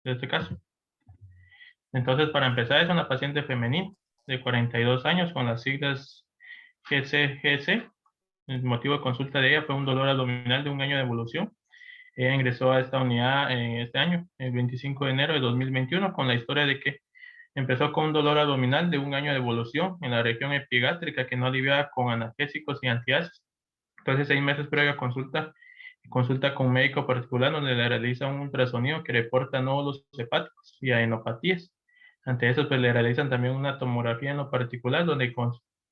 de este caso. Entonces, para empezar, es una paciente femenina de 42 años con las siglas GCGC. El motivo de consulta de ella fue un dolor abdominal de un año de evolución. Ella ingresó a esta unidad este año, el 25 de enero de 2021, con la historia de que empezó con un dolor abdominal de un año de evolución en la región epigástrica que no aliviaba con analgésicos y antiácidos. Entonces, 6 meses previa consulta con un médico particular donde le realiza un ultrasonido que reporta nódulos hepáticos y adenopatías. Ante eso, pues le realizan también una tomografía en lo particular donde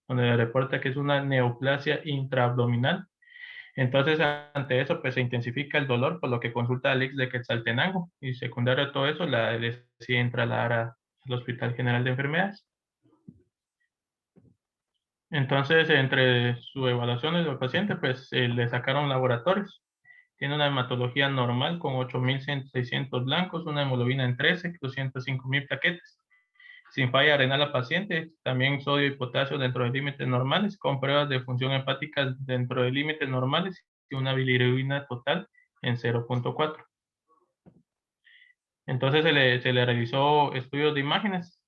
le reporta que es una neoplasia intraabdominal. Entonces, ante eso, pues se intensifica el dolor, por lo que consulta a Alex de Quetzaltenango y secundario a todo eso, la deciden trasladar al Hospital General de Enfermedades. Entonces, entre su evaluación del paciente, pues le sacaron laboratorios. Tiene una hematología normal con 8.600 blancos, una hemoglobina en 13, 205.000 plaquetas. Sin falla renal a paciente, también sodio y potasio dentro de límites normales, con pruebas de función hepática dentro de límites normales y una bilirrubina total en 0.4. Entonces se le realizó estudios de imágenes.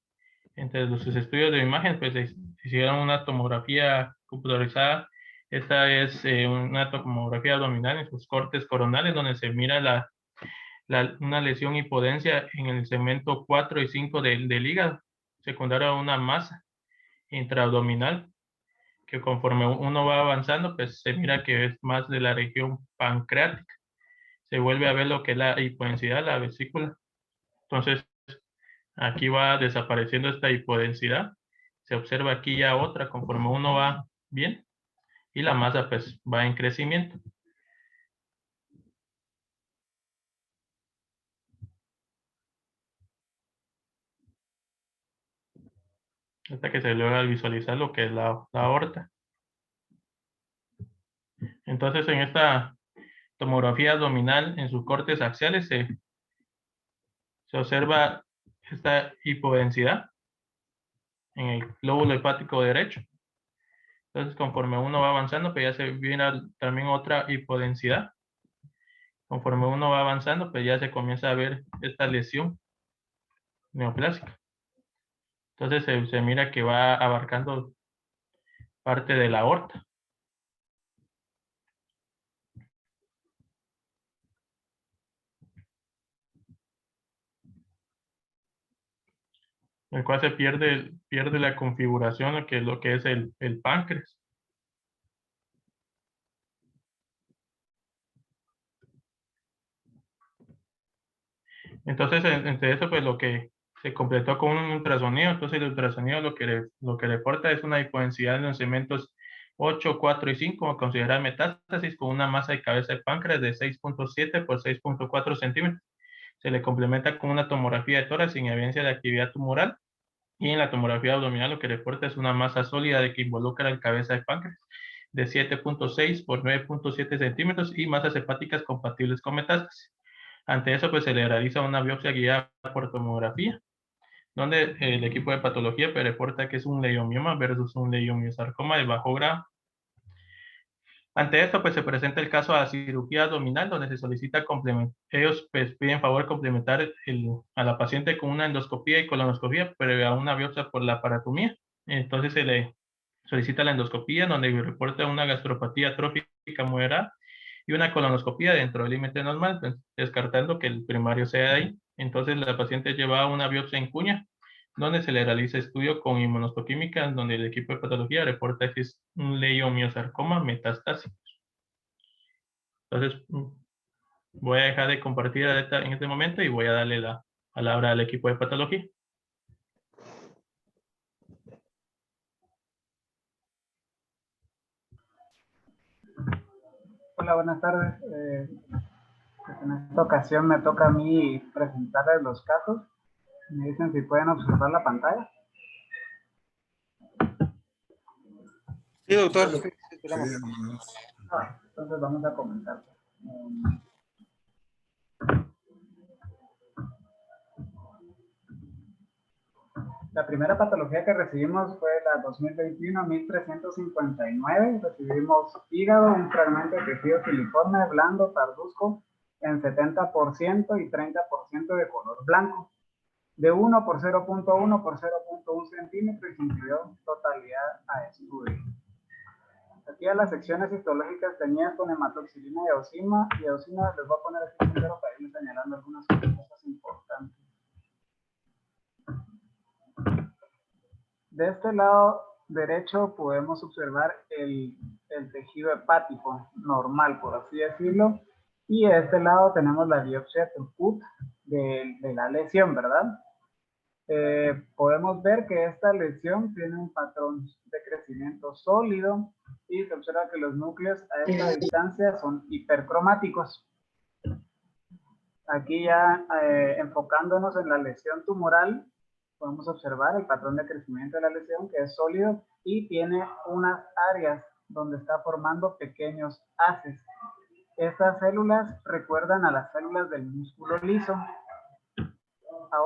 Entre sus estudios de imágenes, pues se hicieron una tomografía computarizada. Esta es una tomografía abdominal en sus cortes coronales, donde se mira una lesión hipodensia en el segmento 4 y 5 del hígado, secundario a una masa intraabdominal, que conforme uno va avanzando, pues se mira que es más de la región pancreática. Se vuelve a ver lo que es la hipodensidad, la vesícula. Entonces, aquí va desapareciendo esta hipodensidad. Se observa aquí ya otra conforme uno va bien y la masa pues va en crecimiento. Hasta que se logra visualizar lo que es la aorta. Entonces, en esta tomografía abdominal, en sus cortes axiales, se observa esta hipodensidad en el lóbulo hepático derecho. Entonces, conforme uno va avanzando, pues ya se viene también otra hipodensidad. Conforme uno va avanzando, pues ya se comienza a ver esta lesión neoplásica. Entonces se mira que va abarcando parte de la aorta. El cual se pierde la configuración, que es lo que es el páncreas. Entonces, entre eso, pues lo que se completó con un ultrasonido. Entonces, el ultrasonido lo que reporta es una hipodensidad en los segmentos 8, 4 y 5, considerar metástasis, con una masa de cabeza de páncreas de 6.7 por 6.4 centímetros. Se le complementa con una tomografía de tórax sin evidencia de actividad tumoral. Y en la tomografía abdominal lo que reporta es una masa sólida de que involucra la cabeza de páncreas de 7.6 por 9.7 centímetros y masas hepáticas compatibles con metástasis. Ante eso, pues se le realiza una biopsia guiada por tomografía, donde el equipo de patología pues, reporta que es un leiomioma versus un leiomiosarcoma de bajo grado. Ante esto, pues se presenta el caso de cirugía abdominal, donde se solicita complemento. Ellos pues, piden favor complementar a la paciente con una endoscopía y colonoscopía previa a una biopsia por la aparatomía. Entonces se le solicita la endoscopía, donde reporta una gastropatía atrófica moderada y una colonoscopía dentro del límite normal, pues, descartando que el primario sea ahí. Entonces la paciente lleva una biopsia en cuña, donde se le realiza estudio con inmunohistoquímica, donde el equipo de patología reporta que es un leiomiosarcoma metastásico. Entonces, voy a dejar de compartir en este momento y voy a darle la palabra al equipo de patología. Hola, buenas tardes. En esta ocasión me toca a mí presentarles los casos. Me dicen si pueden observar la pantalla. Sí, doctor. Sí, entonces vamos a comenzar. La primera patología que recibimos fue la 2021-1359. Recibimos hígado, un fragmento de tejido filiforme, blando, parduzco, en 70% y 30% de color blanco, de 1 por 0.1 por 0.1 centímetro y se incluyó totalidad a estudio. Aquí a las secciones histológicas tenías con hematoxilina y eosina les voy a poner aquí primero para irles señalando algunas cosas importantes. De este lado derecho podemos observar el tejido hepático normal, por así decirlo, y de este lado tenemos la biopsia Trucut de la lesión, ¿verdad? Podemos ver que esta lesión tiene un patrón de crecimiento sólido y se observa que los núcleos a esta distancia son hipercromáticos. Aquí ya enfocándonos en la lesión tumoral, podemos observar el patrón de crecimiento de la lesión, que es sólido y tiene unas áreas donde está formando pequeños haces. Estas células recuerdan a las células del músculo liso. A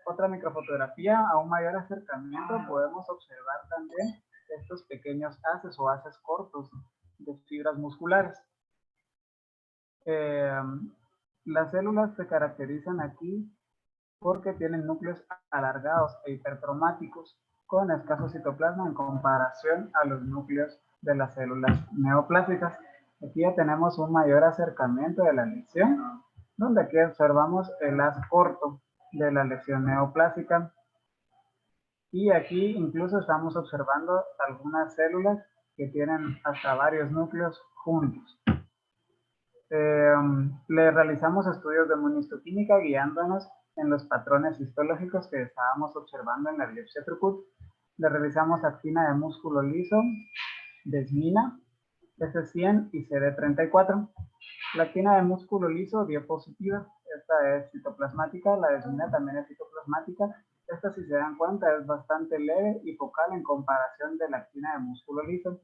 otra microfotografía, a un mayor acercamiento, podemos observar también estos pequeños haces o haces cortos de fibras musculares. Las células se caracterizan aquí porque tienen núcleos alargados e hipercromáticos con escaso citoplasma en comparación a los núcleos de las células neoplásicas. Aquí ya tenemos un mayor acercamiento de la lesión, donde aquí observamos el haz corto de la lesión neoplásica. Y aquí incluso estamos observando algunas células que tienen hasta varios núcleos juntos. Le realizamos estudios de inmunohistoquímica guiándonos en los patrones histológicos que estábamos observando en la biopsia Trucut. Le realizamos actina de músculo liso, desmina, S100 y CD34. La actina de músculo liso dio positiva. Esta es citoplasmática, la desmina también es citoplasmática. Esta, si se dan cuenta, es bastante leve y focal en comparación de la actina de músculo liso.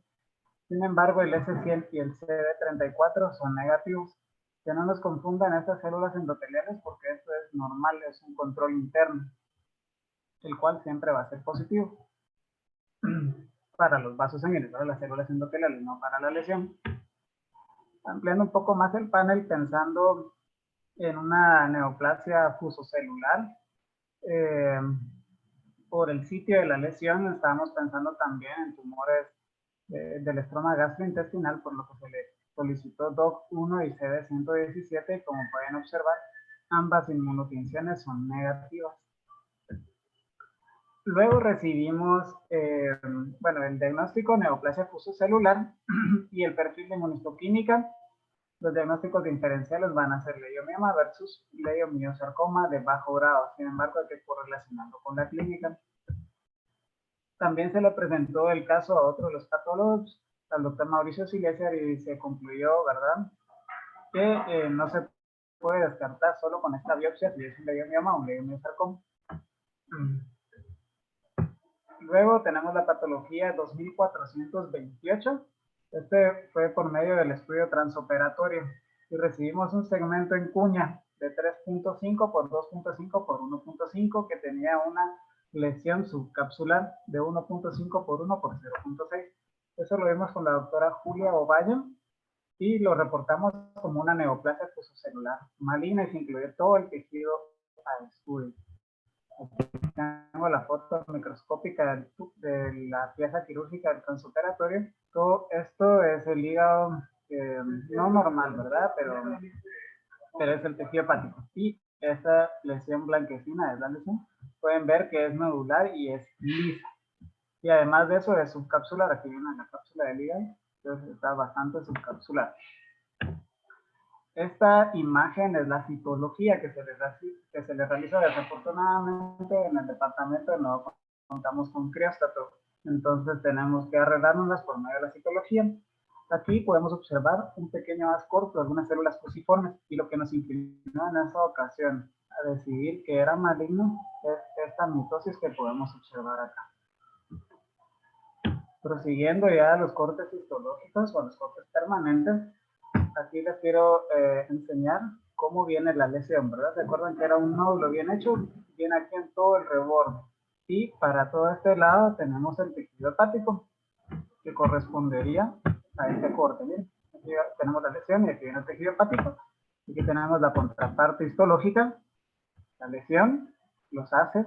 Sin embargo, el S100 y el CD34 son negativos. Que no nos confundan estas células endoteliales porque esto es normal, es un control interno, el cual siempre va a ser positivo para los vasos sanguíneos, para las células endoteliales, no para la lesión. Ampliando un poco más el panel, pensando en una neoplasia fusocelular, por el sitio de la lesión, estábamos pensando también en tumores del estroma gastrointestinal, por lo que se le solicitó DOC1 y CD117, y como pueden observar, ambas inmunotinciones son negativas. Luego recibimos, el diagnóstico neoplasia fusocelular y el perfil de inmunohistoquímica. Los diagnósticos diferenciales van a ser leiomioma versus leiomiosarcoma de bajo grado. Sin embargo, hay que correlacionarlo con la clínica. También se le presentó el caso a otro de los patólogos, al doctor Mauricio Silesiar, y se concluyó, ¿verdad?, que no se puede descartar solo con esta biopsia si es un leiomioma o un leiomiosarcoma. Luego tenemos la patología 2428. Este fue por medio del estudio transoperatorio y recibimos un segmento en cuña de 3.5 por 2.5 por 1.5 que tenía una lesión subcapsular de 1.5 por 1 por 0.6. Eso lo vimos con la doctora Julia Ovalle y lo reportamos como una neoplasia fusocelular maligna y se incluyó todo el tejido al estudio. Tengo la foto microscópica de la pieza quirúrgica del transoperatorio. Todo esto es el hígado, no normal, ¿verdad? Pero es el tejido hepático. Y esta lesión blanquecina es la lesión. Pueden ver que es nodular y es lisa. Y además de eso es subcapsular. Aquí viene la cápsula del hígado. Entonces está bastante subcapsular. Esta imagen es la citología que se le realiza desafortunadamente en el departamento, no contamos con crióstato, entonces tenemos que arreglárnoslas por medio de la citología. Aquí podemos observar un pequeño haz corto, algunas células cruciformes, y lo que nos inclinó en esta ocasión a decidir que era maligno es esta mitosis que podemos observar acá. Prosiguiendo ya a los cortes histológicos o los cortes permanentes, aquí les quiero enseñar cómo viene la lesión, ¿verdad? ¿Se acuerdan que era un nódulo bien hecho? Viene aquí en todo el reborde. Y para todo este lado tenemos el tejido hepático, que correspondería a este corte. Miren, aquí tenemos la lesión y aquí viene el tejido hepático. Aquí tenemos la contraparte histológica, la lesión, los haces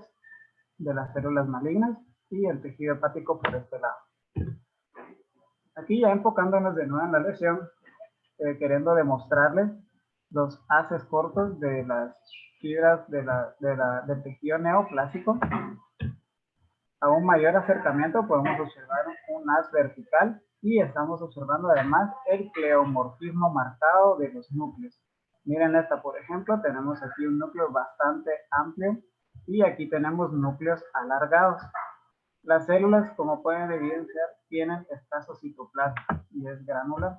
de las células malignas y el tejido hepático por este lado. Aquí ya enfocándonos de nuevo en la lesión, queriendo demostrarles los haces cortos de las fibras del tejido neoplásico. A un mayor acercamiento podemos observar un haz vertical y estamos observando además el cleomorfismo marcado de los núcleos. Miren esta, por ejemplo, tenemos aquí un núcleo bastante amplio y aquí tenemos núcleos alargados. Las células, como pueden evidenciar, tienen escaso citoplasma y es granular.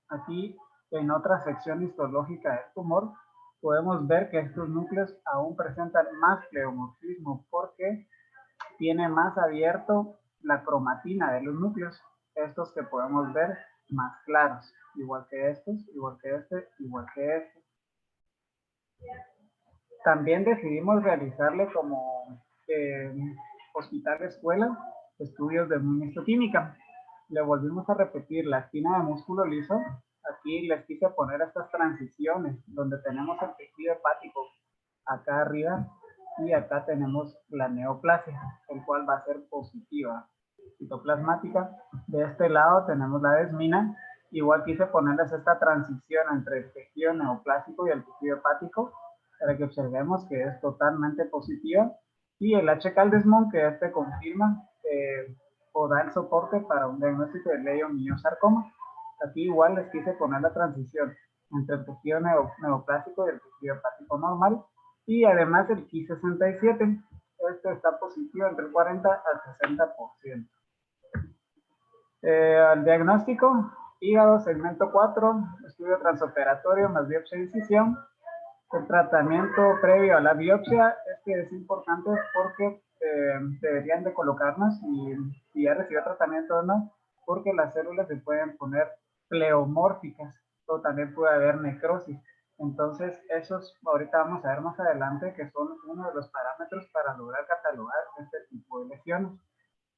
Aquí, en otra sección histológica del tumor, podemos ver que estos núcleos aún presentan más cleomorfismo porque tiene más abierto la cromatina de los núcleos, estos que podemos ver más claros, igual que estos, igual que este, igual que este. También decidimos realizarle como hospital escuela estudios de inmunistoquímica. Le volvimos a repetir la espina de músculo liso. Aquí les quise poner estas transiciones donde tenemos el tejido hepático acá arriba y acá tenemos la neoplasia, el cual va a ser positiva citoplasmática. De este lado tenemos la desmina. Igual quise ponerles esta transición entre el tejido neoplásico y el tejido hepático para que observemos que es totalmente positiva. Y el H. Caldesmón, que este confirma o da el soporte para un diagnóstico de leiomiosarcoma. Aquí igual les quise poner la transición entre el tejido neoplásico y el tejido hepático normal. Y además el Ki67, este está positivo entre el 40 al 60%. El diagnóstico, hígado, segmento 4, estudio transoperatorio más biopsia de incisión. El tratamiento previo a la biopsia, este es importante porque deberían de colocarnos si ya recibió tratamiento o no, porque las células se pueden poner pleomórficas o también puede haber necrosis. Entonces, esos ahorita vamos a ver más adelante que son uno de los parámetros para lograr catalogar este tipo de lesiones.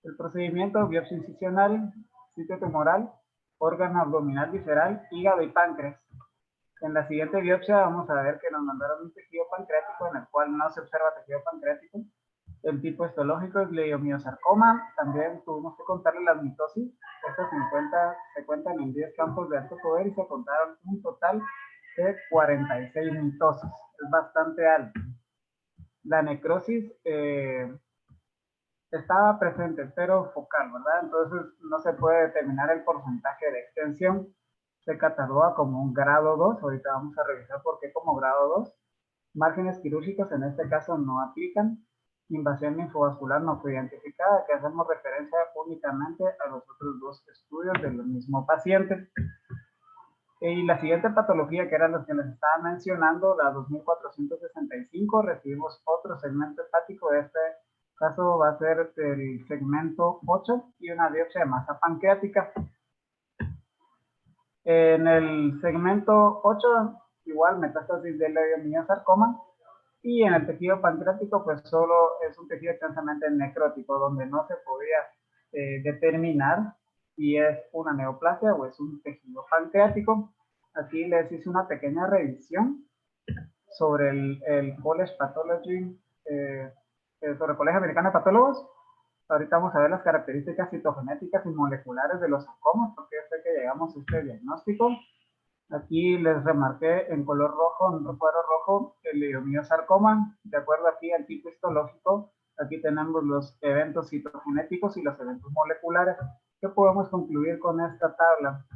El procedimiento, biopsia incisional, sitio tumoral, órgano abdominal visceral, hígado y páncreas. En la siguiente biopsia vamos a ver que nos mandaron un tejido pancreático en el cual no se observa tejido pancreático. El tipo histológico es leiomiosarcoma. También tuvimos que contarle las mitosis. Estas se cuentan en 10 campos de alto poder y se contaron un total de 46 mitosis. Es bastante alto. La necrosis estaba presente, pero focal, ¿verdad? Entonces no se puede determinar el porcentaje de extensión. Se cataloga como un grado 2. Ahorita vamos a revisar por qué como grado 2. Márgenes quirúrgicos en este caso no aplican. Invasión linfovascular no fue identificada, que hacemos referencia únicamente a los otros dos estudios del mismo paciente. Y la siguiente patología, que eran los que les estaba mencionando, la 2465, recibimos otro segmento hepático. De este caso va a ser el segmento 8 y una biopsia de masa pancreática. En el segmento 8, igual metástasis de leiomiosarcoma. Y en el tejido pancreático, pues solo es un tejido extensamente necrótico, donde no se podía determinar si es una neoplasia o es un tejido pancreático. Aquí les hice una pequeña revisión sobre el College Pathology, sobre Colegio Americano de Patólogos. Ahorita vamos a ver las características citogenéticas y moleculares de los sarcomas, porque yo sé que llegamos a este diagnóstico. Aquí les remarqué en color rojo, en cuadro rojo, el leiomiosarcoma. De acuerdo aquí al tipo histológico, aquí tenemos los eventos citogenéticos y los eventos moleculares. ¿Qué podemos concluir con esta tabla?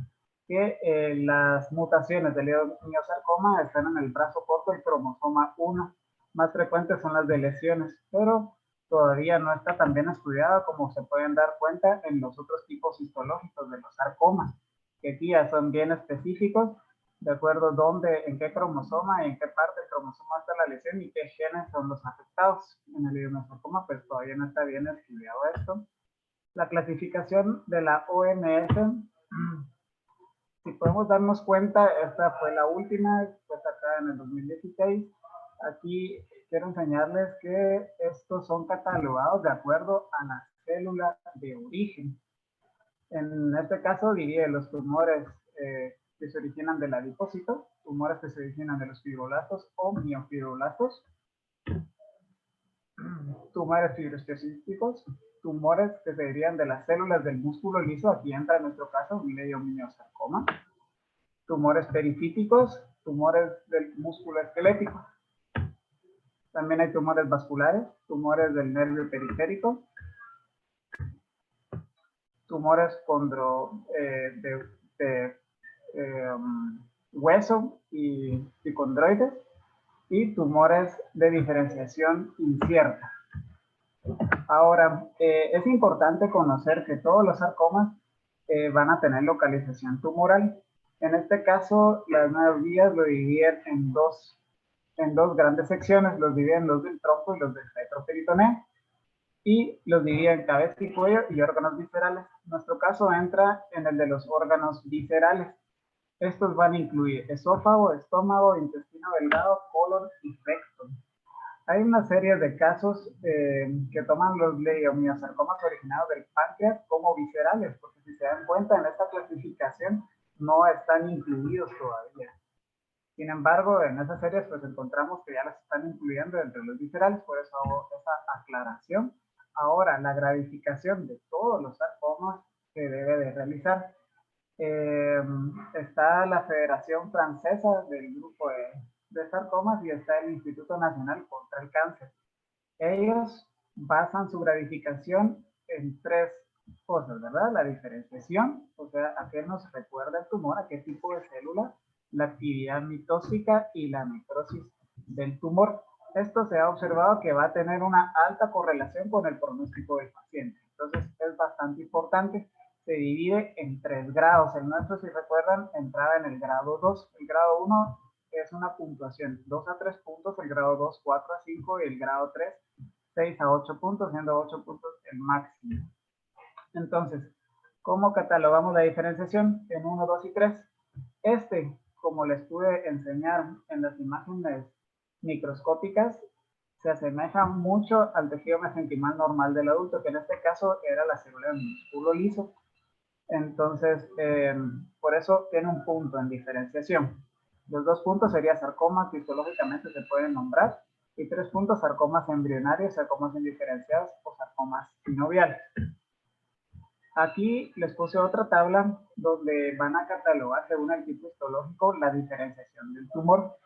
Que las mutaciones del leiomiosarcoma están en el brazo corto y cromosoma 1. Más frecuentes son las de lesiones, pero todavía no está tan bien estudiada como se pueden dar cuenta en los otros tipos histológicos de los sarcomas, que aquí ya son bien específicos, de acuerdo dónde, en qué cromosoma y en qué parte del cromosoma está la lesión y qué genes son los afectados. En el leiomiosarcoma pues todavía no está bien estudiado esto. La clasificación de la OMS, si podemos darnos cuenta, esta fue la última, pues acá en el 2016. Aquí quiero enseñarles que estos son catalogados de acuerdo a la célula de origen. En este caso divide los tumores que se originan del adipocito, tumores que se originan de los fibroblastos o miofibroblastos, tumores fibrosclerostíticos, tumores que se derivan de las células del músculo liso, aquí entra en nuestro caso un leiomyosarcoma, tumores perifíticos, tumores del músculo esquelético. También hay tumores vasculares, tumores del nervio periférico, tumores hueso y condroides, y tumores de diferenciación incierta. Ahora, es importante conocer que todos los sarcomas van a tener localización tumoral. En este caso, las nuevas guías lo dividen en dos grandes secciones, los dividen los del tronco y los del retroperitoneo, y los dividen en cabeza y cuello y órganos viscerales. En nuestro caso entra en el de los órganos viscerales. Estos van a incluir esófago, estómago, intestino delgado, colon y recto. Hay una serie de casos que toman los leiomyosarcomas originados del páncreas como viscerales, porque si se dan cuenta en esta clasificación no están incluidos todavía. Sin embargo, en esas series pues encontramos que ya las están incluyendo entre los viscerales, por eso hago esa aclaración. Ahora, la gradificación de todos los sarcomas se debe de realizar. Está la Federación Francesa del grupo de sarcomas y está el Instituto Nacional contra el Cáncer. Ellos basan su gradificación en tres cosas, ¿verdad? La diferenciación, o sea, a qué nos recuerda el tumor, a qué tipo de célula, la actividad mitóxica y la necrosis del tumor. Esto se ha observado que va a tener una alta correlación con el pronóstico del paciente. Entonces, es bastante importante. Se divide en 3 grados. El nuestro, si recuerdan, entraba en el grado 2. El grado 1 es una puntuación 2 a 3 puntos, el grado 2 4 a 5 y el grado 3 6 a 8 puntos, siendo 8 puntos el máximo. Entonces, ¿cómo catalogamos la diferenciación en 1, 2 y 3? Como les pude enseñar en las imágenes microscópicas, se asemeja mucho al tejido mesenquimal normal del adulto, que en este caso era la célula del músculo liso. Entonces, por eso tiene un punto en diferenciación. Los 2 puntos serían sarcomas que histológicamente se pueden nombrar, y 3 puntos sarcomas embrionarios, sarcomas indiferenciados o sarcomas sinoviales. Aquí les puse otra tabla donde van a catalogar según el tipo histológico la diferenciación del tumor.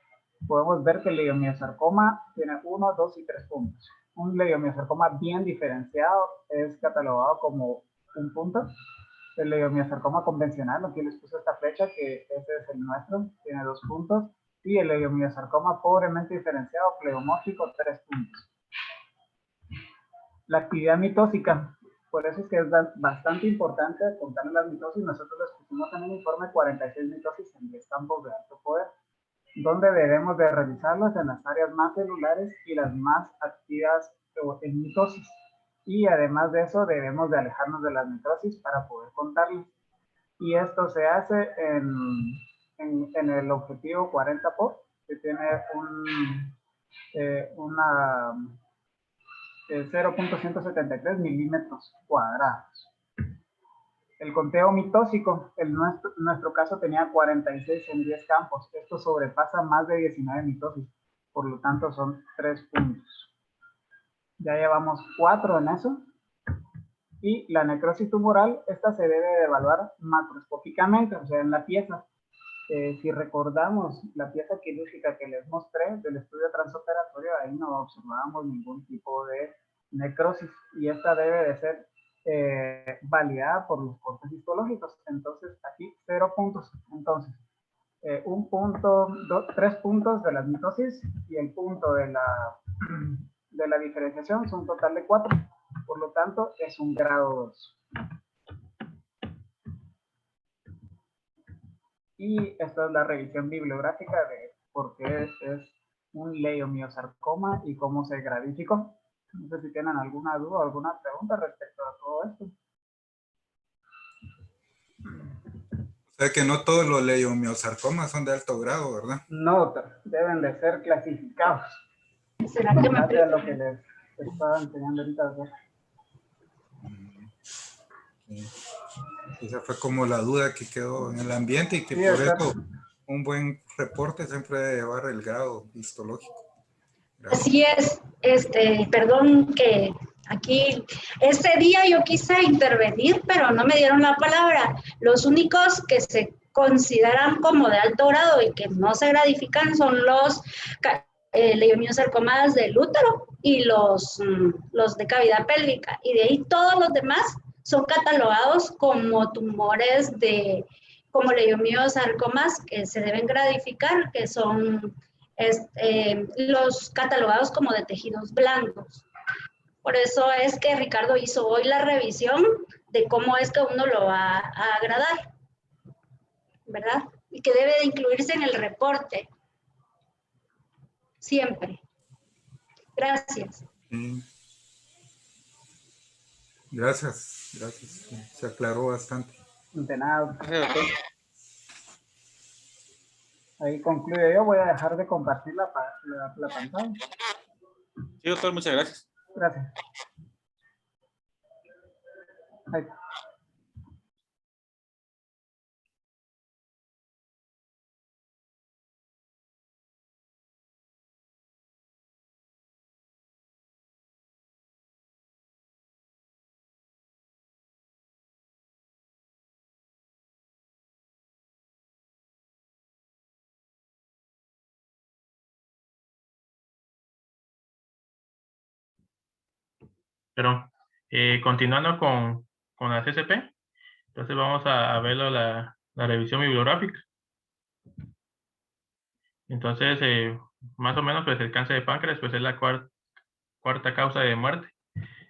Podemos ver que el leiomyosarcoma tiene 1, 2 y 3 puntos. Un leiomyosarcoma bien diferenciado es catalogado como 1 punto. El leiomyosarcoma convencional, aquí les puse esta flecha, que ese es el nuestro, tiene 2 puntos. Y el leiomyosarcoma pobremente diferenciado, pleomórfico, 3 puntos. La actividad mitósica. Por eso es que es bastante importante contar las mitosis. Nosotros les pusimos en el informe 46 mitosis en 10 campos de alto poder, donde debemos de revisarlas en las áreas más celulares y las más activas en mitosis. Y además de eso, debemos de alejarnos de las necrosis para poder contarlas. Y esto se hace en el objetivo 40 POP, que tiene una 0.173 milímetros cuadrados. El conteo mitósico, en nuestro caso tenía 46 en 10 campos. Esto sobrepasa más de 19 mitosis, por lo tanto son 3 puntos. Ya llevamos 4 en eso. Y la necrosis tumoral, esta se debe de evaluar macroscópicamente, o sea, en la pieza. Si recordamos la pieza quirúrgica que les mostré del estudio transoperatorio, ahí no observábamos ningún tipo de necrosis, y esta debe de ser validada por los cortes histológicos. Entonces, aquí 0 puntos. Entonces, 1 punto, 3 puntos de la mitosis y el punto de la diferenciación son un total de 4. Por lo tanto, es un grado 2. Y esta es la revisión bibliográfica de por qué es un leiomyosarcoma y cómo se gradificó. No sé si tienen alguna duda o alguna pregunta respecto a todo esto. O sea que no todos los leiomyosarcomas son de alto grado, ¿verdad? No, deben de ser clasificados. ¿Será que me lo que les estaba enseñando ahorita? Sí. Esa fue como la duda que quedó en el ambiente y que sí, por eso un buen reporte siempre debe llevar el grado histológico. Gracias. Así es, perdón que aquí, ese día yo quise intervenir, pero no me dieron la palabra. Los únicos que se consideran como de alto grado y que no se gradifican son los leiomiosarcomas del útero y los de cavidad pélvica. Y de ahí todos los demás son catalogados como tumores como leiomiosarcomas que se deben gradificar, que son los catalogados como de tejidos blancos. Por eso es que Ricardo hizo hoy la revisión de cómo es que uno lo va a agradar, ¿verdad? Y que debe de incluirse en el reporte. Siempre. Gracias. Gracias. Se aclaró bastante. De nada. Ahí concluyo yo. Voy a dejar de compartir la pantalla. Sí, doctor, muchas gracias. Gracias. Ahí. Pero continuando con la CCP, entonces vamos a ver la revisión bibliográfica. Entonces, más o menos, pues el cáncer de páncreas pues es la cuarta causa de muerte.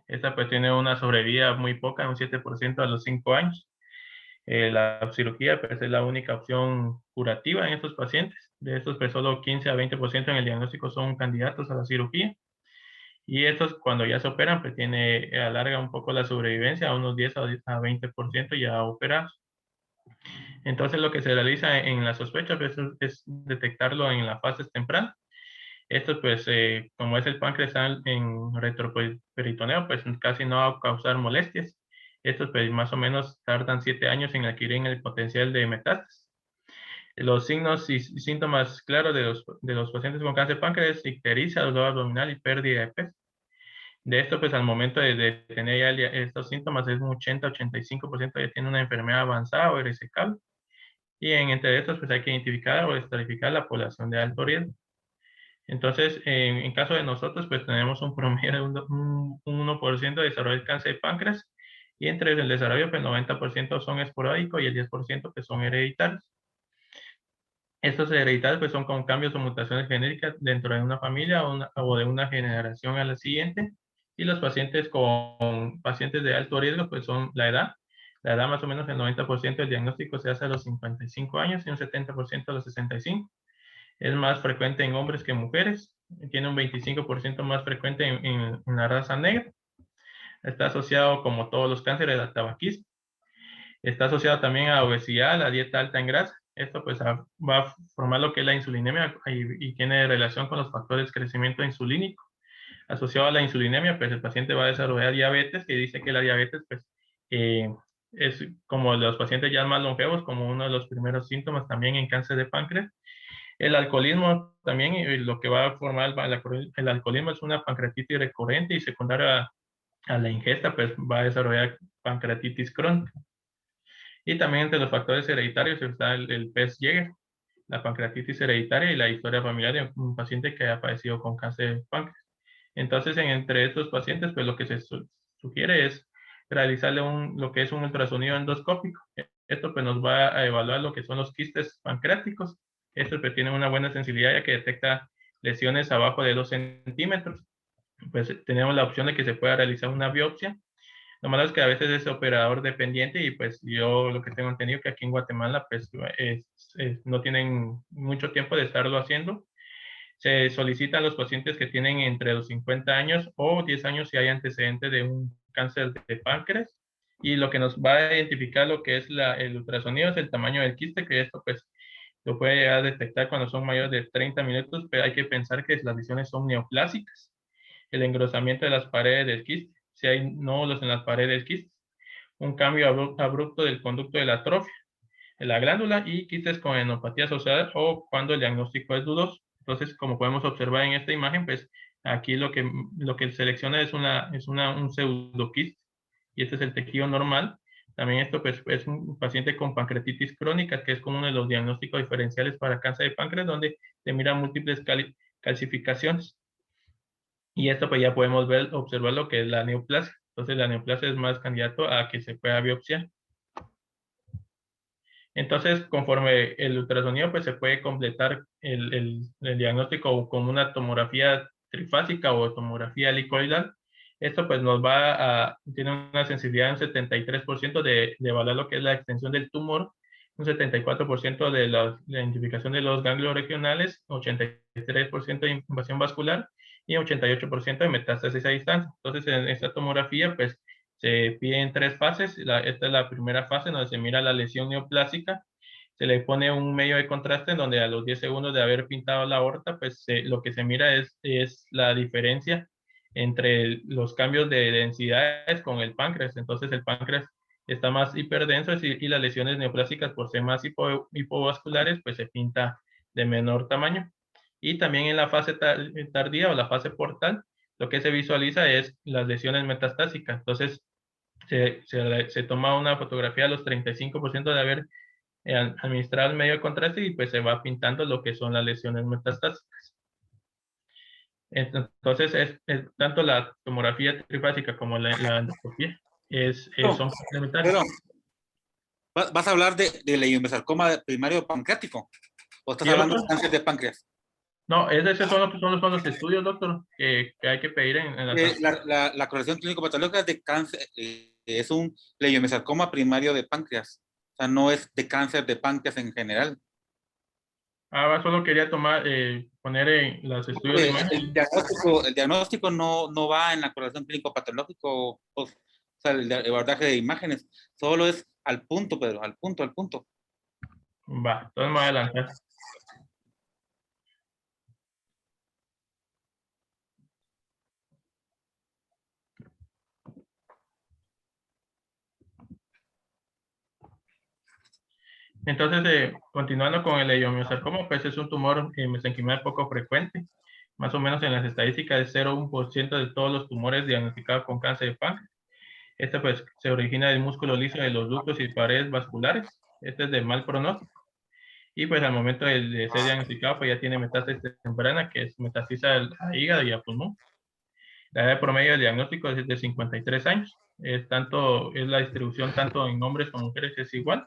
Esta pues tiene una sobrevida muy poca, un 7% a los 5 años. La cirugía pues es la única opción curativa en estos pacientes. De estos pues solo 15 a 20% en el diagnóstico son candidatos a la cirugía. Y estos cuando ya se operan pues alarga un poco la sobrevivencia a unos 10 a 20% ya operados. Entonces lo que se realiza en la sospecha pues, es detectarlo en las fases tempranas. Esto pues como es el páncreas en retroperitoneo pues casi no va a causar molestias. Estos pues más o menos tardan 7 años en adquirir el potencial de metástasis. Los signos y síntomas claros de los pacientes con cáncer de páncreas es ictericia, dolor abdominal y pérdida de peso. De esto, pues al momento de tener ya estos síntomas, es un 80-85% ya tiene una enfermedad avanzada o irresecable. Y entre estos, pues hay que identificar o estratificar la población de alto riesgo. Entonces, en caso de nosotros, pues tenemos un promedio de un 1% de desarrollo de cáncer de páncreas. Y entre el desarrollo, pues 90% son esporádicos y el 10% pues son hereditarios. Estos hereditarios pues son con cambios o mutaciones genéticas dentro de una familia o de una generación a la siguiente. Y los pacientes de alto riesgo pues son la edad. La edad más o menos el 90% del diagnóstico se hace a los 55 años y un 70% a los 65. Es más frecuente en hombres que en mujeres. Tiene un 25% más frecuente en la raza negra. Está asociado como todos los cánceres al tabaquismo. Está asociado también a obesidad, a la dieta alta en grasa. Esto pues va a formar lo que es la insulinemia y tiene relación con los factores de crecimiento insulínico. Asociado a la insulinemia, pues el paciente va a desarrollar diabetes, que dice que la diabetes pues es como los pacientes ya más longevos, como uno de los primeros síntomas también en cáncer de páncreas. El alcoholismo también, y lo que va a formar el alcoholismo es una pancreatitis recurrente y secundaria a la ingesta, pues va a desarrollar pancreatitis crónica. Y también entre los factores hereditarios está el PES-Jäger, la pancreatitis hereditaria y la historia familiar de un paciente que ha padecido con cáncer de páncreas. Entonces, entre estos pacientes, pues lo que se sugiere es realizarle lo que es un ultrasonido endoscópico. Esto pues nos va a evaluar lo que son los quistes pancreáticos. Estos pues tienen una buena sensibilidad ya que detecta lesiones abajo de 2 centímetros. Pues tenemos la opción de que se pueda realizar una biopsia. Lo malo es que a veces es operador dependiente y pues yo lo que tengo entendido que aquí en Guatemala pues no tienen mucho tiempo de estarlo haciendo. Se solicita a los pacientes que tienen entre los 50 años o 10 años si hay antecedentes de un cáncer de páncreas. Y lo que nos va a identificar lo que es el ultrasonido es el tamaño del quiste, que esto pues lo puede llegar a detectar cuando son mayores de 30 minutos, pero hay que pensar que las lesiones son neoplásicas. El engrosamiento de las paredes del quiste, si hay nódulos en las paredes del quiste, un cambio abrupto del conducto de la atrofia. la glándula, y quistes con adenopatía asociada o cuando el diagnóstico es dudoso. Entonces, como podemos observar en esta imagen, pues aquí lo que selecciona es un pseudoquiste, y este es el tejido normal. También esto pues, es un paciente con pancreatitis crónica, que es como uno de los diagnósticos diferenciales para cáncer de páncreas, donde se miran múltiples calcificaciones. Y esto pues ya podemos observar lo que es la neoplasia. Entonces la neoplasia es más candidato a que se pueda biopsiar. Entonces, conforme el ultrasonido, pues se puede completar el diagnóstico con una tomografía trifásica o tomografía helicoidal. Esto pues tiene una sensibilidad de un 73% de evaluar lo que es la extensión del tumor, un 74% de la identificación de los ganglios regionales, 83% de invasión vascular y 88% de metástasis a distancia. Entonces, en esta tomografía, pues se piden 3 fases. Esta es la primera fase donde se mira la lesión neoplásica. Se le pone un medio de contraste en donde a los 10 segundos de haber pintado la aorta, pues lo que se mira es la diferencia entre los cambios de densidades con el páncreas. Entonces el páncreas está más hiperdenso y las lesiones neoplásicas, por ser más hipovasculares, pues se pinta de menor tamaño. Y también en la fase tardía o la fase portal, lo que se visualiza es las lesiones metastásicas. Entonces, se toma una fotografía a los 35% de haber administrado el medio de contraste, y pues se va pintando lo que son las lesiones metastásicas. Entonces, tanto la tomografía trifásica como la endoscopia son complementarias. Pero, ¿vas a hablar de leiomyosarcoma primario pancreático? ¿O estás hablando de cáncer de páncreas? No, esos son los estudios, doctor, que hay que pedir en la correlación clínico-patológica de cáncer es un leiomyosarcoma primario de páncreas. O sea, no es de cáncer de páncreas en general. Solo quería poner en los estudios de imagen. El diagnóstico no va en la correlación clínico-patológico, o sea, el abordaje de imágenes. Solo es al punto, Pedro, al punto. Va, entonces más adelante. Entonces, continuando con el leiomyosarcoma, pues es un tumor mesenquimal poco frecuente. Más o menos en las estadísticas es 0,1% de todos los tumores diagnosticados con cáncer de páncreas. Este pues se origina del músculo liso de los ductos y paredes vasculares. Este es de mal pronóstico. Y pues al momento de ser diagnosticado, pues ya tiene metástasis temprana, que es metastasiza a hígado y a pulmón. La edad promedio del diagnóstico es de 53 años. Es la distribución tanto en hombres como mujeres es igual.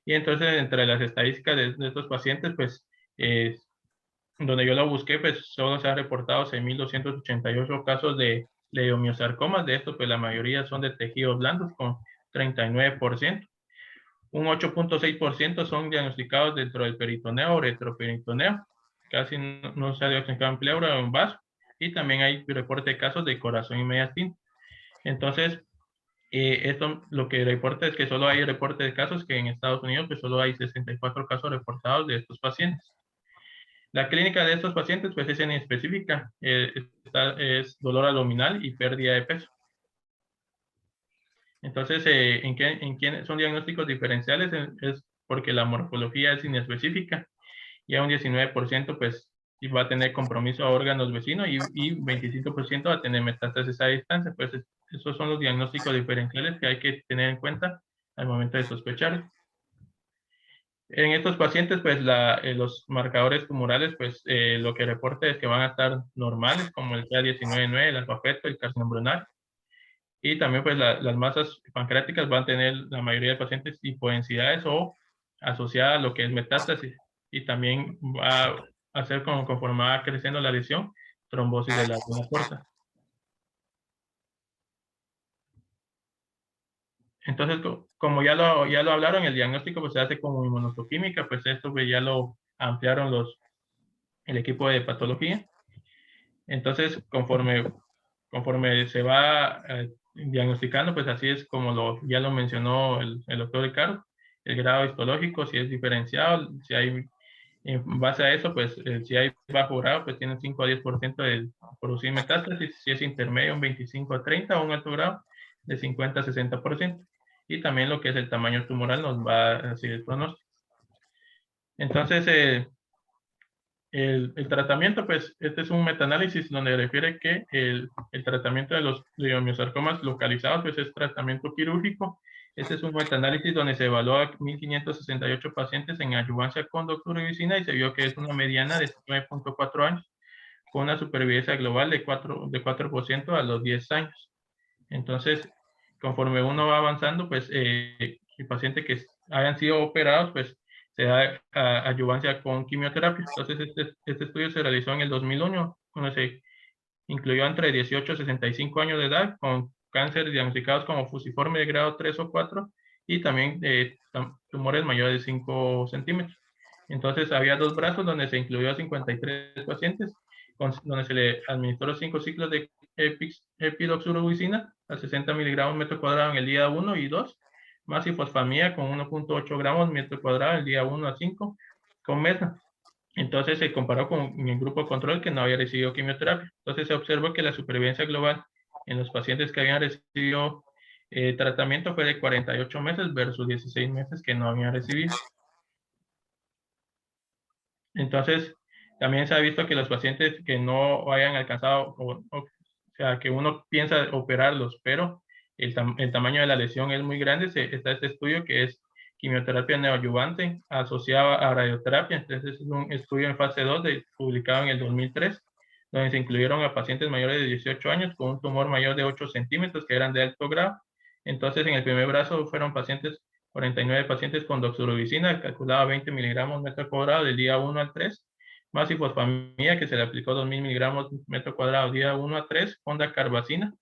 Y entonces, entre las estadísticas de estos pacientes, pues, donde yo lo busqué, pues, solo se han reportado 6.288 casos de leiomyosarcomas. De estos, pues, la mayoría son de tejidos blandos, con 39%. Un 8.6% son diagnosticados dentro del peritoneo o retroperitoneo. Casi no se ha diagnosticado en pleura o en vaso. Y también hay reporte de casos de corazón y mediastino. Entonces, esto lo que reporta es que solo hay reporte de casos, que en Estados Unidos pues solo hay 64 casos reportados de estos pacientes. La clínica de estos pacientes pues es inespecífica, es dolor abdominal y pérdida de peso. Entonces, ¿en qué son diagnósticos diferenciales? Es porque la morfología es inespecífica, y a un 19% pues va a tener compromiso a órganos vecinos, y 25% va a tener metástasis a distancia. Pues esos son los diagnósticos diferenciales que hay que tener en cuenta al momento de sospechar. En estos pacientes, pues los marcadores tumorales, pues lo que reporta es que van a estar normales, como el CA19-9, el alfa-feto, el carcinoma embrionario. Y también pues las masas pancreáticas van a tener la mayoría de pacientes hipodensidades o asociadas a lo que es metástasis. Y también va a hacer conforme va creciendo la lesión, trombosis de la vena corta. Entonces, como ya lo hablaron, el diagnóstico pues se hace con inmunohistoquímica, pues esto pues, ya lo ampliaron el equipo de patología. Entonces, conforme se va diagnosticando, pues así es como ya lo mencionó el doctor Ricardo, el grado histológico, si es diferenciado, si hay, en base a eso, pues si hay bajo grado, pues tiene 5 a 10% de producir metástasis, si es intermedio, un 25 a 30, o un alto grado, de 50 a 60%. y también lo que es el tamaño tumoral nos va a decir el pronóstico. Entonces, el tratamiento, pues, este es un metaanálisis donde refiere que el tratamiento de los leiomyosarcomas localizados, pues, es tratamiento quirúrgico. Este es un metaanálisis donde se evaluó a 1.568 pacientes en adyuvancia con doxorubicina y se vio que es una mediana de 9.4 años, con una supervivencia global de 4% a los 10 años. Entonces, conforme uno va avanzando, pues, el paciente que hayan sido operados, pues, se da adyuvancia con quimioterapia. Entonces, este estudio se realizó en el 2001, donde se incluyó entre 18 y 65 años de edad con cáncer diagnosticados como fusiforme de grado 3 o 4 y también tumores mayores de 5 centímetros. Entonces, había dos brazos donde se incluyó a 53 pacientes, donde se le administró 5 ciclos de epidoxorubicina a 60 miligramos metro cuadrado en el día 1 y 2, más ifosfamida con 1.8 gramos metro cuadrado el día 1 a 5 con mesa. Entonces se comparó con el grupo control que no había recibido quimioterapia. Entonces se observó que la supervivencia global en los pacientes que habían recibido tratamiento fue de 48 meses versus 16 meses que no habían recibido. Entonces, también se ha visto que los pacientes que no hayan alcanzado, o sea, que uno piensa operarlos, pero el tamaño de la lesión es muy grande, está este estudio que es quimioterapia neoadyuvante asociada a radioterapia. Entonces, es un estudio en fase 2 publicado en el 2003, donde se incluyeron a pacientes mayores de 18 años con un tumor mayor de 8 centímetros que eran de alto grado. Entonces, en el primer brazo fueron 49 pacientes con doxorubicina, calculaba 20 miligramos metro cuadrado del día 1 al 3, más ifosfamida, que se le aplicó 2.000 miligramos metro cuadrado día 1 a 3, con dacarbazina,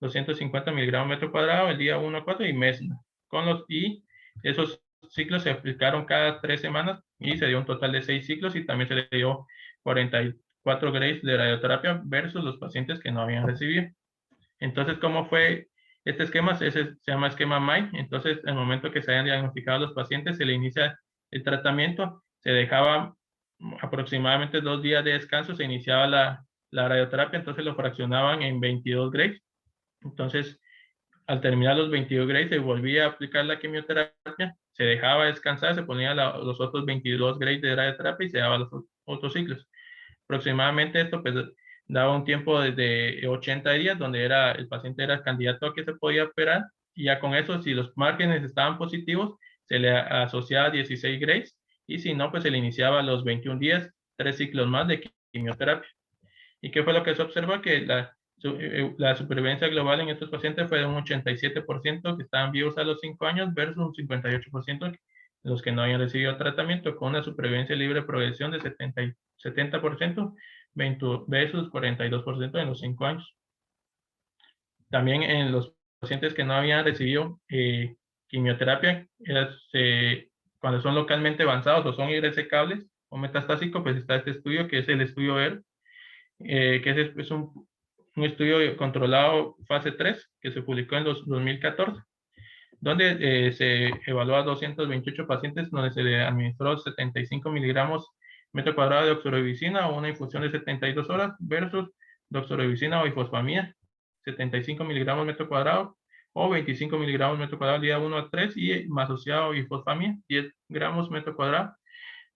250 miligramos metro cuadrado el día 1 a 4 y mesna. Y esos ciclos se aplicaron cada 3 semanas y se dio un total de 6 ciclos y también se le dio 44 grays de radioterapia versus los pacientes que no habían recibido. Entonces, ¿cómo fue este esquema? Se llama esquema MAI. Entonces, en el momento que se hayan diagnosticado los pacientes, se le inicia el tratamiento, se dejaba aproximadamente 2 días de descanso, se iniciaba la radioterapia, entonces lo fraccionaban en 22 grays. Entonces, al terminar los 22 grays, se volvía a aplicar la quimioterapia, se dejaba descansar, se ponían los otros 22 grays de radioterapia y se daban los otros ciclos. Aproximadamente esto pues daba un tiempo de 80 días donde el paciente era candidato a que se podía operar y ya con eso, si los márgenes estaban positivos, se le asociaba 16 grays y si no, pues se le iniciaba a los 21 días 3 ciclos más de quimioterapia. ¿Y qué fue lo que se observó? Que la supervivencia global en estos pacientes fue de un 87% que estaban vivos a los 5 años versus un 58% de los que no habían recibido tratamiento, con una supervivencia libre de progresión de 70% versus 42% en los 5 años. También en los pacientes que no habían recibido quimioterapia, cuando son localmente avanzados o son irresecables o metastásicos, pues está este estudio que es el estudio ER, que es un estudio controlado fase 3 que se publicó en 2014, donde se evaluó a 228 pacientes donde se le administró 75 miligramos metro cuadrado de doxorubicina o una infusión de 72 horas versus doxorubicina o ifosfamida, 75 miligramos metro cuadrado o 25 miligramos metro cuadrado día 1 a 3 y más asociado ifosfamida, 10 gramos metro cuadrado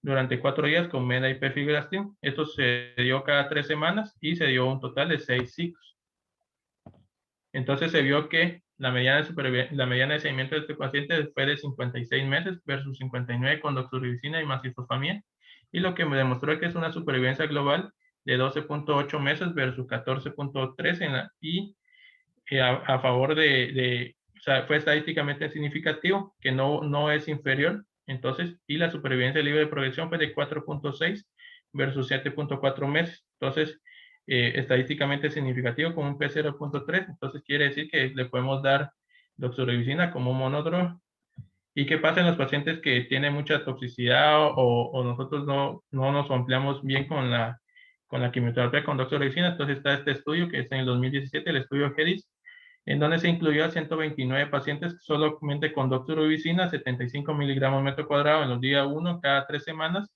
durante 4 días con meda y pefilgrastim. Esto se dio cada 3 semanas y se dio un total de 6 ciclos. Entonces se vio que la mediana de seguimiento de este paciente fue de 56 meses versus 59 con doxorubicina y más ifosfamida, y lo que me demostró que es una supervivencia global de 12.8 meses versus 14.3 y a favor o sea, fue estadísticamente significativo, que no es inferior. Entonces, y la supervivencia libre de progresión fue de 4.6 versus 7.4 meses. Entonces, estadísticamente significativo con un P0.3. Entonces, quiere decir que le podemos dar doxorubicina como monódromo. ¿Y qué pasa en los pacientes que tienen mucha toxicidad o nosotros no nos ampliamos bien con la quimioterapia con doxorubicina? Entonces, está este estudio que es en el 2017, el estudio GEDIS, en donde se incluyó a 129 pacientes solamente con doxorubicina, 75 miligramos metro cuadrado en los días 1 cada 3 semanas,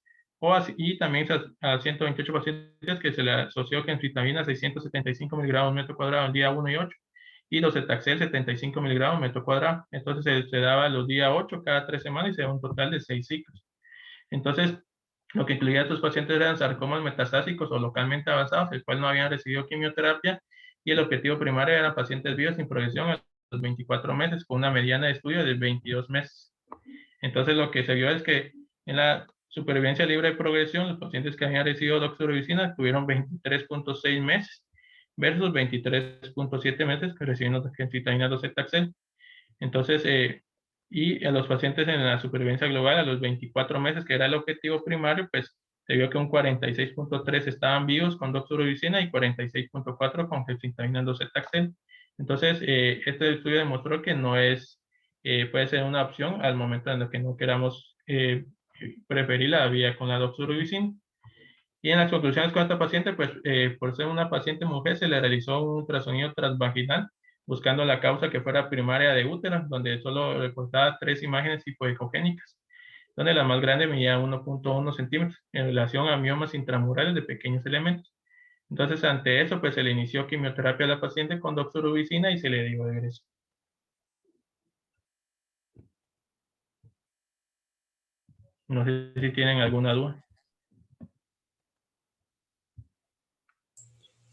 y también a 128 pacientes que se le asoció gemcitabina 675 miligramos metro cuadrado en el día 1 y 8, y docetaxel 75 miligramos metro cuadrado. Entonces se daba los días 8 cada 3 semanas y se daba un total de 6 ciclos. Entonces, lo que incluía a estos pacientes eran sarcomas metastásicos o localmente avanzados, el cual no habían recibido quimioterapia, y el objetivo primario eran pacientes vivos sin progresión a los 24 meses, con una mediana de estudio de 22 meses. Entonces, lo que se vio es que en la supervivencia libre de progresión, los pacientes que habían recibido doxorubicina tuvieron 23.6 meses versus 23.7 meses que recibieron gencitabina docetaxel. Entonces, y a los pacientes en la supervivencia global, a los 24 meses, que era el objetivo primario, pues se vio que un 46.3 estaban vivos con doxorubicina y 46.4 con gencitabina docetaxel. Entonces, este estudio demostró que no es, puede ser una opción al momento en el que no queramos preferir la vía con la doxorubicina. Y en las conclusiones con esta paciente, pues por ser una paciente mujer, se le realizó un ultrasonido transvaginal buscando la causa que fuera primaria de útero, donde solo reportaba 3 imágenes hipoecogénicas, donde la más grande medía 1.1 centímetros en relación a miomas intramurales de pequeños elementos. Entonces, ante eso, pues se le inició quimioterapia a la paciente con doxorubicina y se le dio egreso. No sé si tienen alguna duda.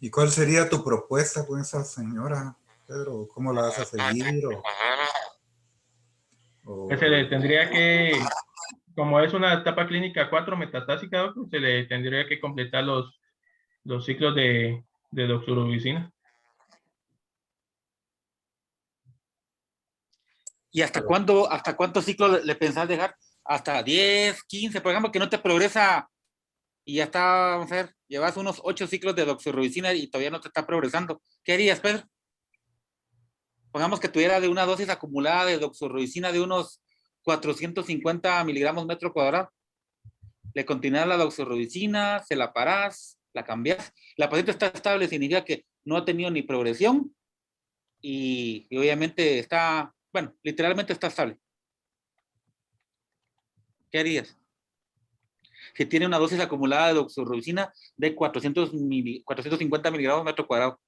¿Y cuál sería tu propuesta con esa señora, Pedro? ¿Cómo la vas a seguir? Pues se le tendría que, como es una etapa clínica 4 metastásica, doctor, se le tendría que completar los ciclos de doxorubicina. ¿Y hasta cuántos ciclos le pensás dejar? ¿Hasta 10, 15? Por ejemplo, que no te progresa y ya está, vamos a ver, llevas unos 8 ciclos de doxorubicina y todavía no te está progresando. ¿Qué harías, Pedro? Pongamos que tuviera de una dosis acumulada de doxorubicina de unos 450 miligramos metro cuadrado. Le continúas la doxorubicina, se la parás, la cambias. La paciente está estable, significa que no ha tenido ni progresión y obviamente está, bueno, literalmente está estable. ¿Qué harías? Si tiene una dosis acumulada de doxorubicina de 450 miligramos metro cuadrado.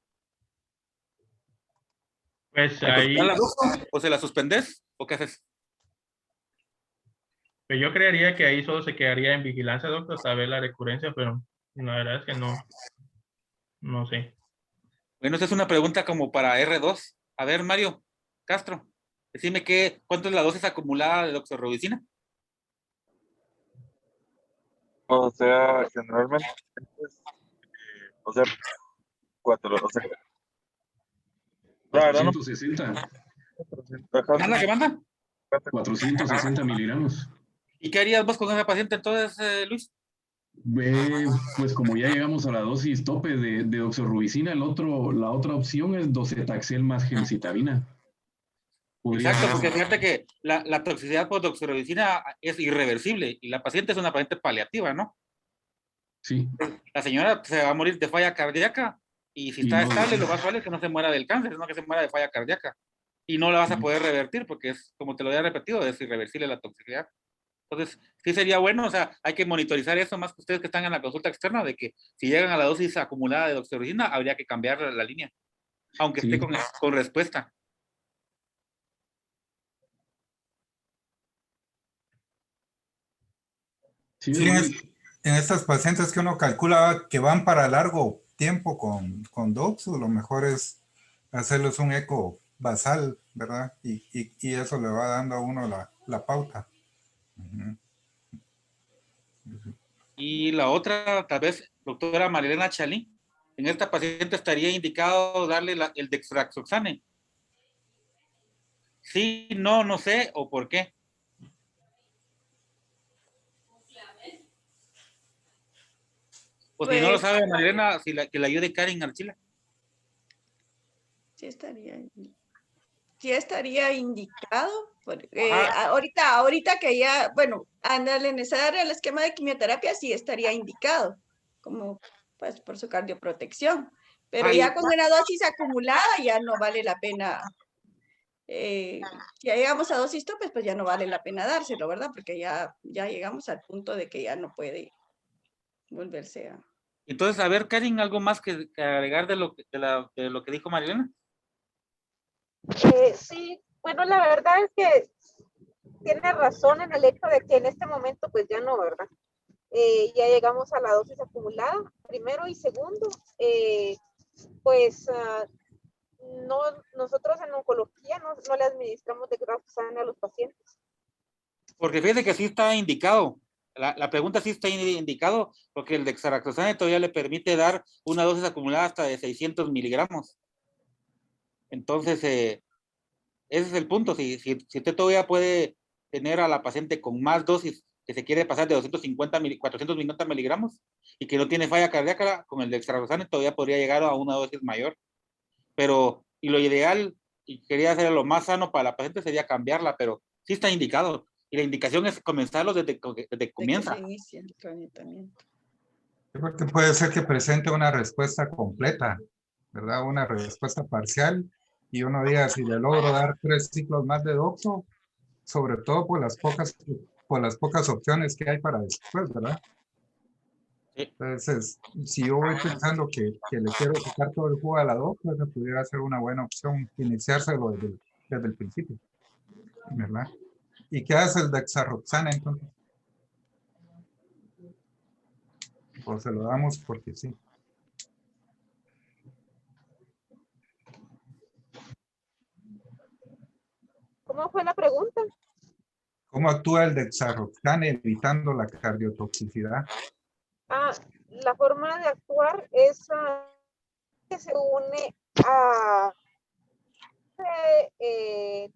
Pues ¿Le ahí, continúas la dosis o se la suspendes o qué haces? pues yo creería que ahí solo se quedaría en vigilancia, doctor, hasta ver la recurrencia, pero la verdad es que no sé. Bueno, esa es una pregunta como para R2. A ver, Mario Castro, decime cuánto es la dosis acumulada de doxorubicina. O sea, generalmente, o sea, 4, o sea, la verdad no. 460. ¿Manda que manda? 460 miligramos. ¿Y qué harías vos con esa paciente entonces, Luis? Pues como ya llegamos a la dosis tope de doxorubicina, la otra opción es docetaxel más gencitabina. Exacto, porque fíjate que la toxicidad por doxorubicina es irreversible y la paciente es una paciente paliativa, ¿no? Sí. La señora se va a morir de falla cardíaca y si está estable, lo más probable es que no se muera del cáncer, sino que se muera de falla cardíaca. Y no la vas a poder revertir porque es, como te lo había repetido, es irreversible la toxicidad. Entonces, sí sería bueno, o sea, hay que monitorizar eso más que ustedes que están en la consulta externa, de que si llegan a la dosis acumulada de doxorubicina, habría que cambiar la línea, aunque esté con respuesta. Sí, Sí, en estas pacientes que uno calcula que van para largo tiempo con doxo, lo mejor es hacerles un eco basal, ¿verdad? Y eso le va dando a uno la pauta. Y la otra, tal vez, doctora Marilena Chalí, en esta paciente estaría indicado darle el dexrazoxane. Sí, no sé, o por qué. Pues si no lo sabe Marilena, que le ayude Karen Archila. Sí estaría indicado, porque ahorita que ya, bueno, al necesario el esquema de quimioterapia sí estaría indicado, como pues por su cardioprotección, pero ya con una dosis acumulada ya no vale la pena, ya llegamos a dosis topes, pues ya no vale la pena dárselo, ¿verdad? Porque ya llegamos al punto de que ya no puede volverse a... Entonces, a ver, Karen, ¿algo más que agregar de lo que dijo Marilena? Sí, bueno, la verdad es que tiene razón en el hecho de que en este momento pues ya no, ¿verdad? Ya llegamos a la dosis acumulada, primero y segundo, pues no, nosotros en oncología no le administramos dexrazoxana a los pacientes. Porque fíjate que sí está indicado. La pregunta sí está indicado porque el dexrazoxana todavía le permite dar una dosis acumulada hasta de 600 miligramos. Entonces, ese es el punto. Si usted todavía puede tener a la paciente con más dosis, que se quiere pasar de 450 miligramos y que no tiene falla cardíaca, con el dexrazoxana todavía podría llegar a una dosis mayor. Pero, y lo ideal, y quería hacer lo más sano para la paciente, sería cambiarla, pero sí está indicado. Y la indicación es comenzarlo desde que comienza. De que se inicia el tratamiento. Porque puede ser que presente una respuesta completa, ¿verdad? Una respuesta parcial y uno diga, si le logro dar 3 ciclos más de doxo, sobre todo por las pocas opciones que hay para después, ¿verdad? Sí. Entonces, si yo voy pensando que le quiero sacar todo el jugo a la doxo, esa pudiera ser una buena opción, iniciárselo desde el principio, ¿verdad? ¿Y qué hace el dexarroxana entonces? O se lo damos porque sí. ¿Cómo fue la pregunta? ¿Cómo actúa el dexarroxana evitando la cardiotoxicidad? La forma de actuar es que se une a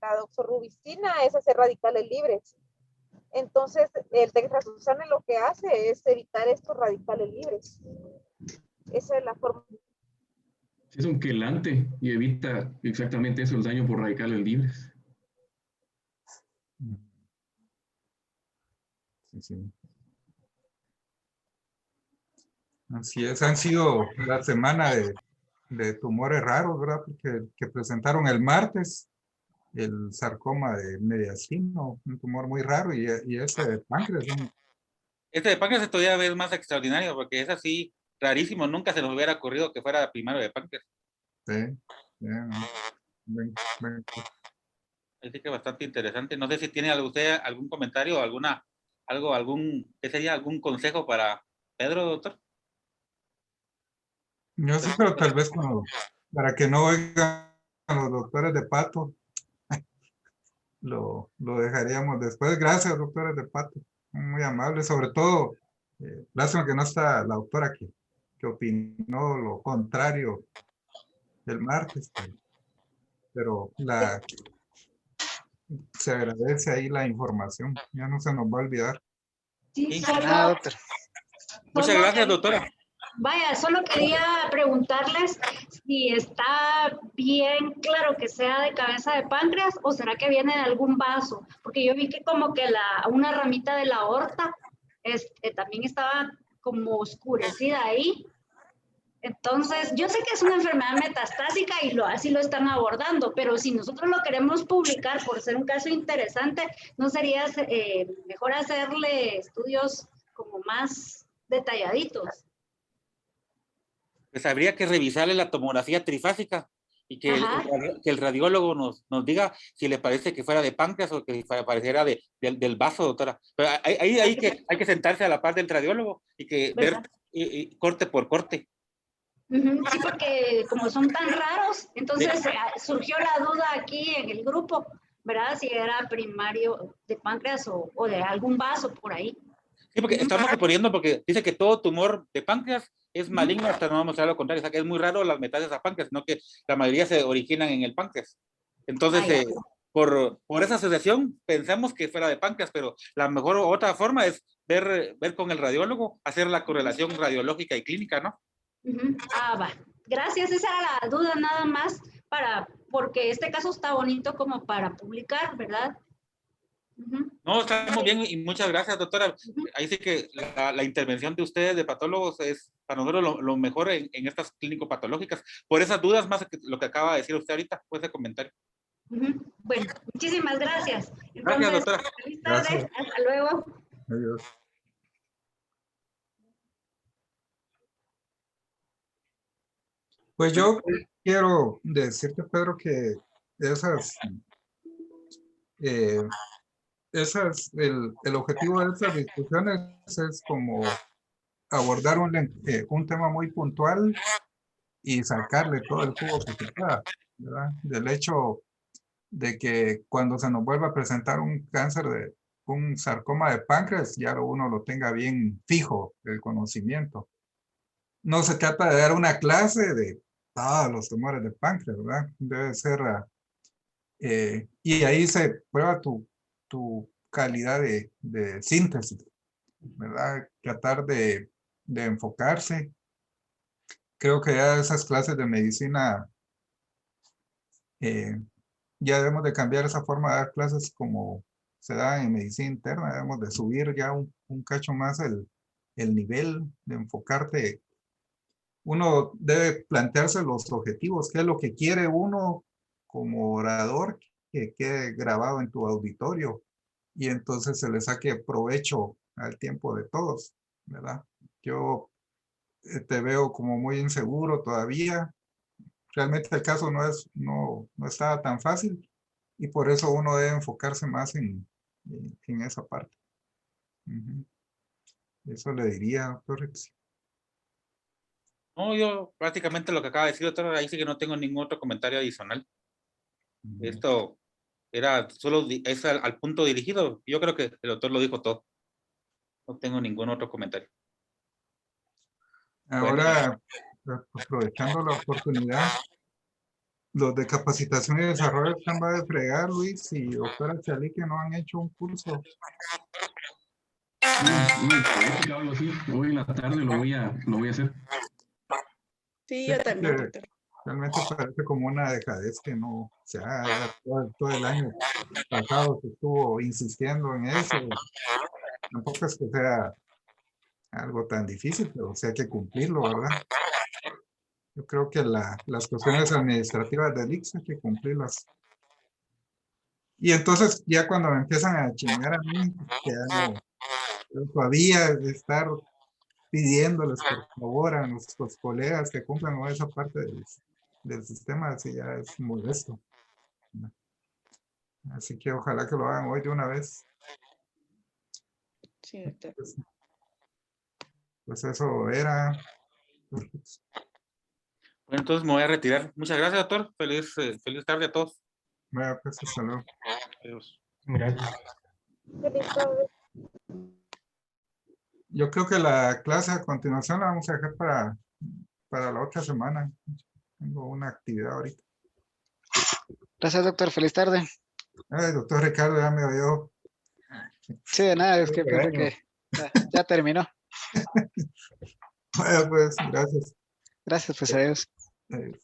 la doxorubicina, es hacer radicales libres. Entonces, el dexrazoxana lo que hace es evitar estos radicales libres. Esa es la forma. Es un quelante y evita exactamente eso, el daño por radicales libres. Sí, sí. Así es, han sido la semana de tumores raros, ¿verdad? Que presentaron el martes el sarcoma de mediastino, un tumor muy raro, y ese de páncreas. Este de páncreas todavía es más extraordinario porque es así rarísimo. Nunca se nos hubiera ocurrido que fuera primario de páncreas. Sí, Así que bastante interesante. No sé si tiene usted algún comentario, ¿qué sería? ¿Algún consejo para Pedro, doctor? Yo sí, pero tal vez para que no oigan los doctores de Pato, lo dejaríamos después. Gracias, doctores de Pato, muy amables, sobre todo, lástima que no está la doctora que opinó lo contrario el martes, pero se agradece ahí la información, ya no se nos va a olvidar. Sí, Nada, doctor. Muchas gracias, doctora. Vaya, solo quería preguntarles si está bien claro que sea de cabeza de páncreas o será que viene de algún vaso, porque yo vi que como que una ramita de la aorta también estaba como oscurecida ahí. Entonces, yo sé que es una enfermedad metastásica y así lo están abordando, pero si nosotros lo queremos publicar por ser un caso interesante, ¿no sería mejor hacerle estudios como más detalladitos? Pues habría que revisarle la tomografía trifásica y que el radiólogo nos diga si le parece que fuera de páncreas o que pareciera del vaso, doctora. Pero hay que sentarse a la par del radiólogo y que ver corte por corte. Sí, porque como son tan raros, entonces surgió la duda aquí en el grupo, ¿verdad? Si era primario de páncreas o de algún vaso por ahí. Sí, porque estamos suponiendo, porque dice que todo tumor de páncreas es maligno, hasta no vamos a mostrar lo contrario, o sea que es muy raro las metástasis a páncreas, sino que la mayoría se originan en el páncreas. Entonces, por esa asociación, pensamos que fuera de páncreas, pero la mejor otra forma es ver con el radiólogo, hacer la correlación radiológica y clínica, ¿no? Va. Gracias, esa era la duda nada más porque este caso está bonito como para publicar, ¿verdad? No, está muy bien y muchas gracias, doctora. Ahí sí que la intervención de ustedes, de patólogos, es para nosotros lo mejor en estas clínico-patológicas. Por esas dudas, más que lo que acaba de decir usted ahorita, fue ese comentario. Bueno, muchísimas gracias. Gracias, doctora. Feliz tarde. Hasta luego. Adiós. Pues yo quiero decirte, Pedro, que esas, el objetivo de estas discusiones es como abordar un tema muy puntual y sacarle todo el jugo que se pueda, ¿verdad? Del hecho de que cuando se nos vuelva a presentar un un sarcoma de páncreas, ya uno lo tenga bien fijo el conocimiento. No se trata de dar una clase de todos los tumores de páncreas, ¿verdad? Debe ser, y ahí se prueba tu calidad de síntesis, ¿verdad? Tratar de enfocarse. Creo que ya esas clases de medicina, ya debemos de cambiar esa forma de dar clases como se da en medicina interna, debemos de subir ya un cacho más el nivel de enfocarte. Uno debe plantearse los objetivos, qué es lo que quiere uno como orador que quede grabado en tu auditorio y entonces se le saque provecho al tiempo de todos, ¿verdad? Yo te veo como muy inseguro todavía. Realmente el caso no estaba tan fácil y por eso uno debe enfocarse más en esa parte. Eso le diría, doctor Rex. No, yo prácticamente lo que acaba de decir, doctor, ahí sí que no tengo ningún otro comentario adicional. Esto era solo es al punto dirigido. Yo creo que el doctor lo dijo todo. No tengo ningún otro comentario. Ahora, aprovechando la oportunidad, los de capacitación y desarrollo están de fregar, Luis y doctora Chalí, que no han hecho un curso. Hoy en la tarde lo voy a hacer. Sí, yo también, doctor. Realmente parece como una dejadez que no se haga. Todo el año pasado se estuvo insistiendo en eso. Tampoco es que sea algo tan difícil, pero sí hay que cumplirlo, ¿verdad? Yo creo que las cuestiones administrativas del ICS hay que cumplirlas. Y entonces ya cuando me empiezan a chingar a mí, que ya no, todavía de estar pidiéndoles por favor a nuestros colegas que cumplan con esa parte del sistema, así ya es molesto. Así que ojalá que lo hagan hoy de una vez. Sí, doctor. Pues eso era. Bueno, entonces me voy a retirar. Muchas gracias, doctor. Feliz tarde a todos. Bueno, pues hasta luego. Adiós. Gracias. Feliz tarde. Yo creo que la clase a continuación la vamos a dejar para la otra semana. Tengo una actividad ahorita. Gracias, doctor. Feliz tarde. Ay, doctor Ricardo, ya me oyó. Sí, de nada, es que pensé que ya terminó. Bueno, pues, gracias. Gracias, pues, adiós. Adiós.